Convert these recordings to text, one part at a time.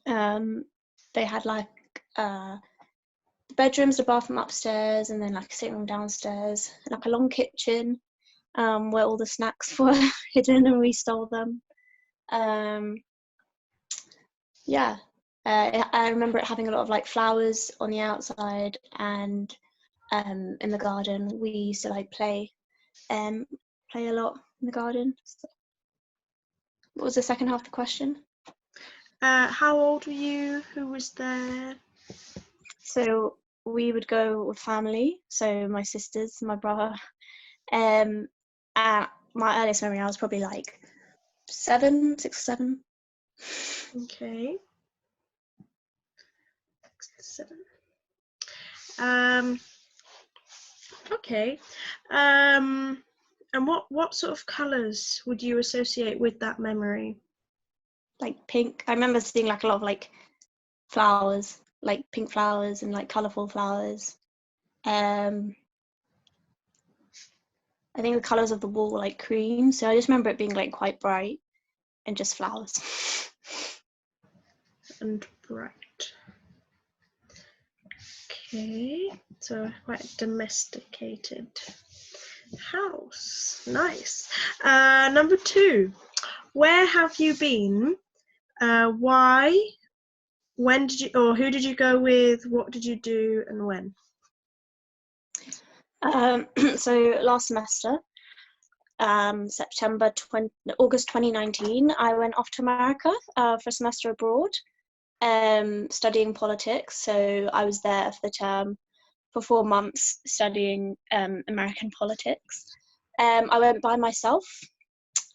They had like the bedrooms, the bathroom upstairs, and then like a sitting room downstairs, like a long kitchen where all the snacks were hidden and we stole them. Yeah, I remember it having a lot of like flowers on the outside, and in the garden we used to like play a lot in the garden. So, what was the second half of the question? How old were you? Who was there? So we would go with family, so my sisters, my brother. And my earliest memory, I was probably like 6 or 7. Okay. 7. Okay. And what sort of colours would you associate with that memory? Like pink. I remember seeing like a lot of like flowers, like pink flowers and like colourful flowers. I think the colours of the wall were like cream, so I just remember it being like quite bright and just flowers. And bright. Okay, so quite a domesticated house. Nice. Number 2, where have you been? Why? When did you, or who did you go with? What did you do and when? So last semester, August 2019, I went off to America for a semester abroad, studying politics. So I was there for the term for 4 months studying American politics. I went by myself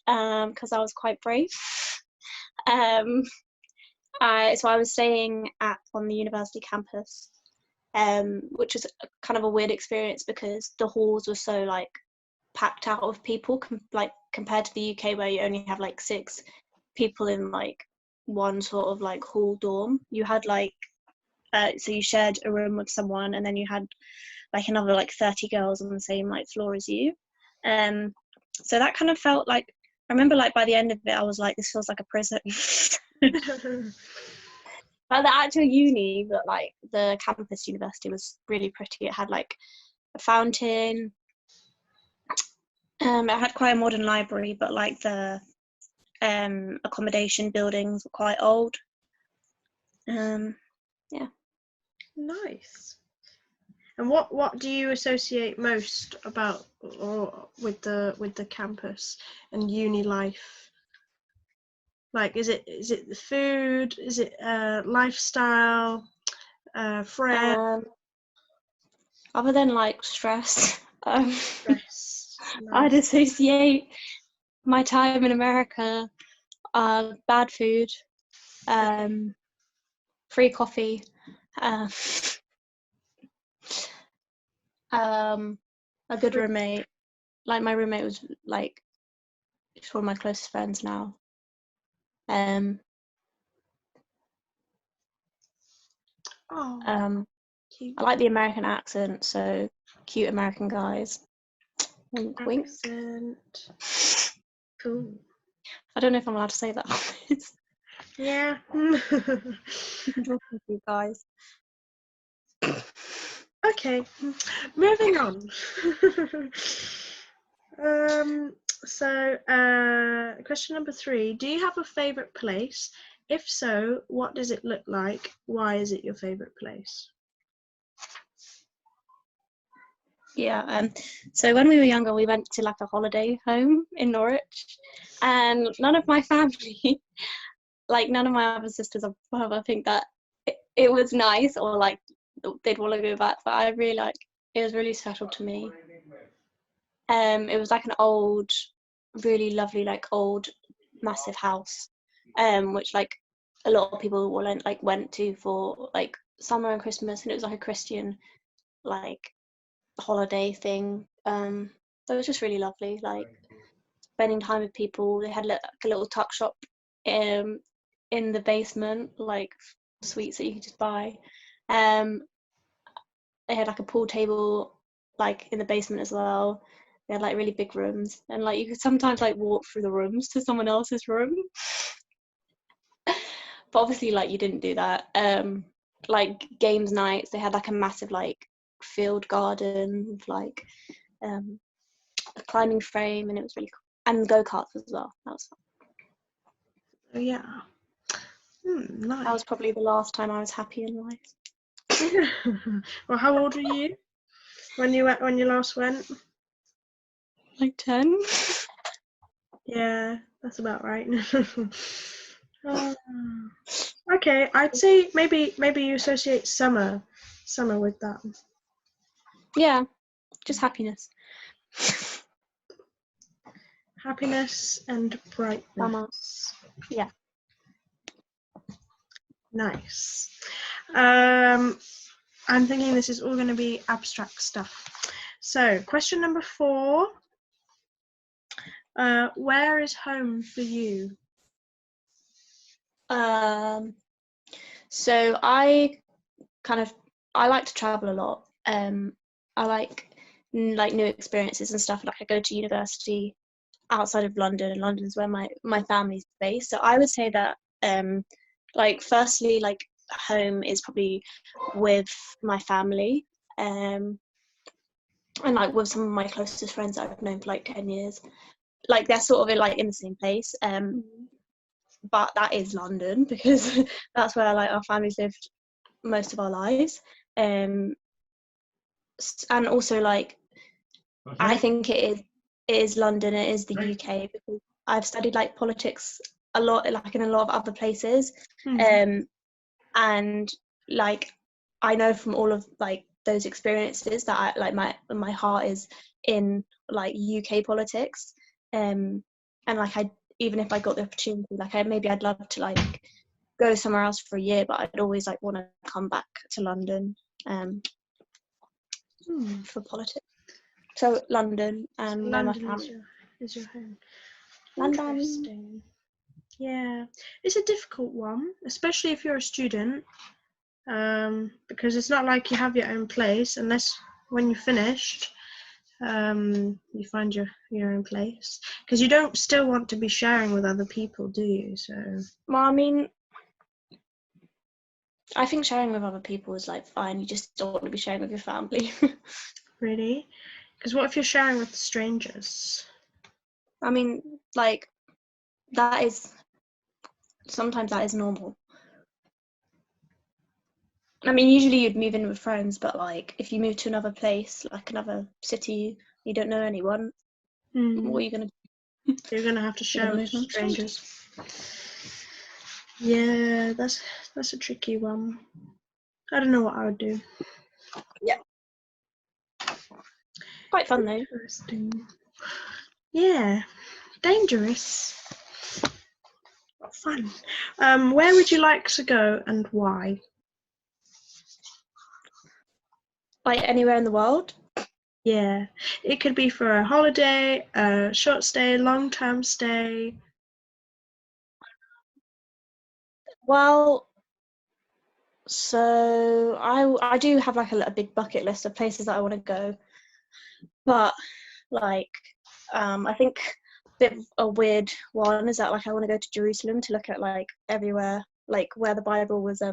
because I was quite brave. So I was staying on the university campus, which was kind of a weird experience because the halls were so like packed out of people, like compared to the UK where you only have like 6 people in like one sort of like hall dorm. You had like so you shared a room with someone, and then you had like another like 30 girls on the same like floor as you. So that kind of felt like, I remember like by the end of it I was like, this feels like a prison. But the actual uni, but like the campus university was really pretty. It had like a fountain. It had quite a modern library, but like the accommodation buildings were quite old. Yeah. Nice. And what do you associate most about or with the campus and uni life? Like, is it the food? Is it lifestyle? Friends? Other than like stress, Stress? I'd Nice. associate my time in America, bad food, free coffee, a good roommate. Like my roommate was like one of my closest friends now. Cute I like the American accent, so cute American guys. Wink, wink. accent. Cool. I don't know if I'm allowed to say that. Yeah. You can talk to you guys. Okay, moving on. Question number 3. Do you have a favourite place? If so, what does it look like? Why is it your favourite place? Yeah, so when we were younger, we went to like a holiday home in Norwich, and none of my family, like none of my other sisters or brother, think that it was nice or like they'd want to go back. But I really like it was really special to me. It was like an old, really lovely, like old, massive house, which like a lot of people went to for like summer and Christmas, and it was like a Christian like holiday thing. So it was just really lovely, like spending time with people. They had like a little tuck shop in the basement, like sweets that you could just buy. They had like a pool table like in the basement as well. They had like really big rooms, and like you could sometimes like walk through the rooms to someone else's room. but obviously like you didn't do that. Like games nights, they had like a massive like field garden with like a climbing frame, and it was really cool. And go-karts as well. That was fun. Oh, yeah. That Nice. was probably the last time I was happy in life. Well, how old were you when you last went? Like 10. Yeah, that's about right. Okay, I'd say maybe you associate summer with that. Yeah, just happiness. Happiness and brightness. Summer. Yeah. Nice. I'm thinking this is all going to be abstract stuff. So, question number 4. Where is home for you? So I like to travel a lot. I like new experiences and stuff. Like I go to university outside of London, and London's where my family's based. So I would say that like firstly, like home is probably with my family, and like with some of my closest friends that I've known for like 10 years. Like they're sort of like in the same place. But that is London because that's where like our families lived most of our lives. And also like I think it is London, it is the UK, because I've studied like politics a lot, like in a lot of other places. And like I know from all of like those experiences that I like my heart is in like UK politics. And like even if I got the opportunity, like I'd love to like go somewhere else for a year, but I'd always like want to come back to London for politics. So London and so where my London family is your home. London. Interesting. Yeah, it's a difficult one, especially if you're a student, because it's not like you have your own place unless when you're finished, you find your own place, because you don't still want to be sharing with other people, do you? So Well, I mean, I think sharing with other people is like fine. You just don't want to be sharing with your family. really, because what if you're sharing with strangers? I mean, like sometimes that is normal. I mean, usually you'd move in with friends, but like if you move to another place, like another city, you don't know anyone. What are you gonna do? You're gonna have to share with Move strangers. Yeah, that's a tricky one. I don't know what I would do. Yeah. Quite fun though. Interesting. Yeah, dangerous. Fun. Where would you like to go and why? Like anywhere in the world? Yeah, it could be for a holiday, a short stay, long-term stay. Well, so I do have like a big bucket list of places that I want to go, but like I think a bit of a weird one is that like I want to go to Jerusalem to look at like everywhere, like where the Bible was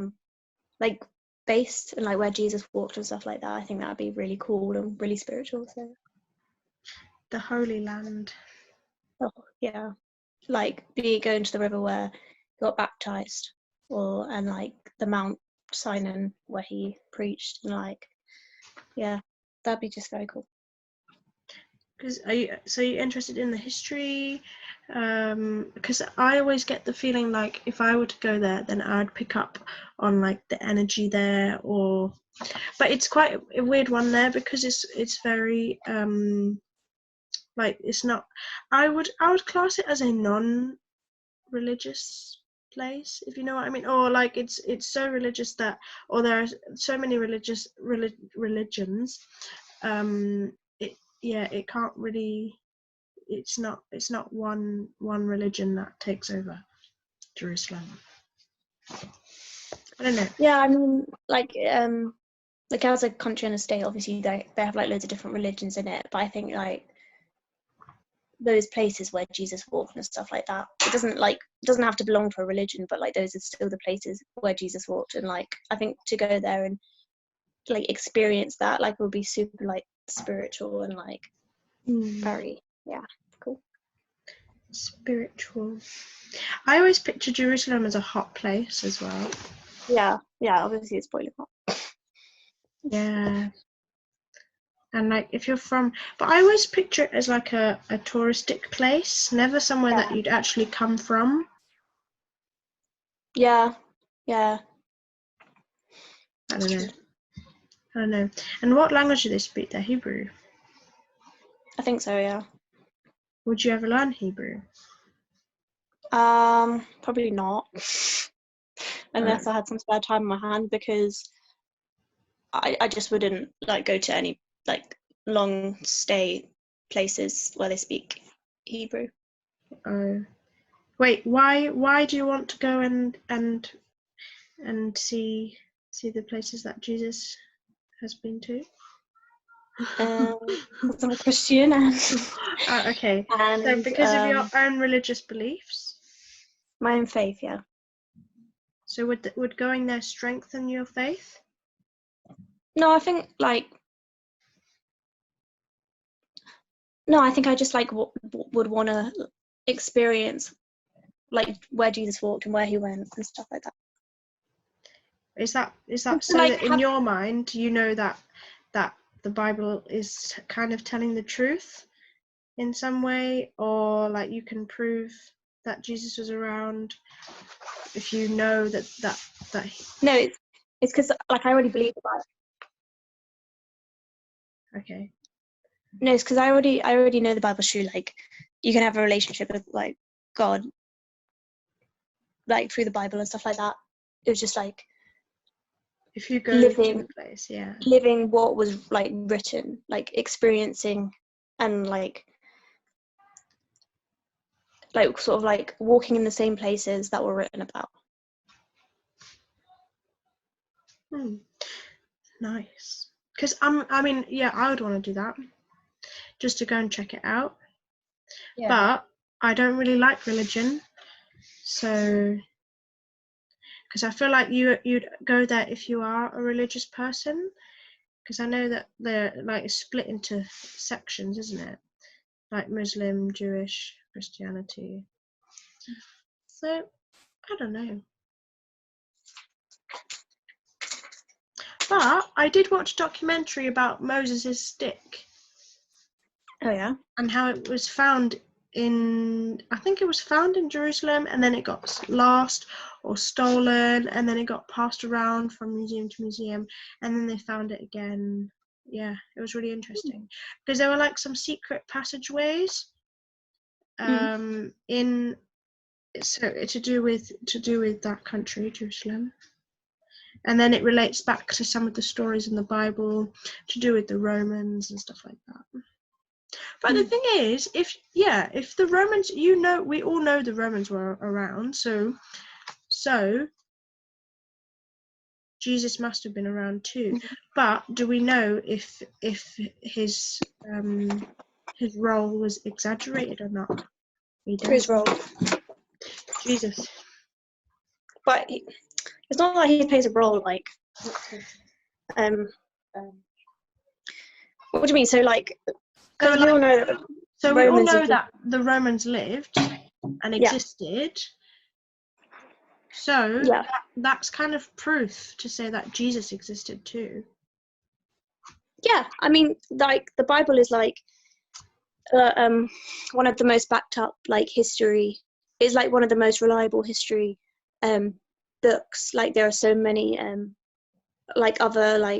like based, and like where Jesus walked and stuff like that. I think that would be really cool and really spiritual. So The Holy Land. oh, yeah, like going to the river where he got baptized, and like the Mount Sinai where he preached, and like yeah, that'd be just very cool. Because you're interested in the history? Because I always get the feeling like if I were to go there, then I'd pick up on like the energy there, but it's quite a weird one there because it's very like it's not. I would class it as a non-religious place, if you know what I mean, or like it's so religious that, or there are so many religions. It can't really. It's not one religion that takes over Jerusalem. I don't know. Yeah, I mean like as a country and a state, obviously they have like loads of different religions in it, but I think like those places where Jesus walked and stuff like that. It doesn't have to belong to a religion, but like those are still the places where Jesus walked, and like I think to go there and like experience that like would be super like spiritual and like very cool. Spiritual. I always picture Jerusalem as a hot place as well. Yeah, obviously it's boiling hot. Yeah. And like if you're from, but I always picture it as like a touristic place, never somewhere that you'd actually come from. Yeah. I don't know. And what language do they speak there? Hebrew? I think so, yeah. Would you ever learn Hebrew? Probably not. Unless I had some spare time in my hand, because I just wouldn't like go to any like long stay places where they speak Hebrew. Oh. Wait, why do you want to go and see the places that Jesus has been to? Because I'm a Christian and okay. and So because of your own religious beliefs? My own faith, yeah. So would going there strengthen your faith? No, I think like I think I just like would want to experience like where Jesus walked and where he went and stuff like that. Is that so like that in your mind you know that the Bible is kind of telling the truth in some way, or like you can prove that Jesus was around if you know that No, it's because like I already believe the Bible. Okay. No, it's because I already know the Bible's true. Like you can have a relationship with like God, like through the Bible and stuff like that. It was just like if you go to a place, living what was like written, like experiencing and like sort of like walking in the same places that were written about. Nice. Because I mean, yeah, I would want to do that, just to go and check it out. Yeah. But I don't really like religion, so because I feel like you'd go there if you are a religious person, because I know that they're like split into sections, isn't it? Like Muslim, Jewish, Christianity. So I don't know. But I did watch a documentary about Moses' stick. Oh yeah. And how it was found I think it was found in Jerusalem, and then it got lost or stolen, and then it got passed around from museum to museum, and then they found it again. Yeah, it was really interesting because there were like some secret passageways in to do with that country, Jerusalem. And then it relates back to some of the stories in the Bible to do with the Romans and stuff like that. But the thing is, if the Romans, we all know the Romans were around, so Jesus must have been around too. But do we know if his role was exaggerated or not? His role. Jesus. But it's not like he plays a role like what do you mean? So like So we all know that we all know that the Romans lived and existed. So that's kind of proof to say that Jesus existed too. Yeah, I mean, like the Bible is like one of the most backed up like history. Is like one of the most reliable history books. Like there are so many like other like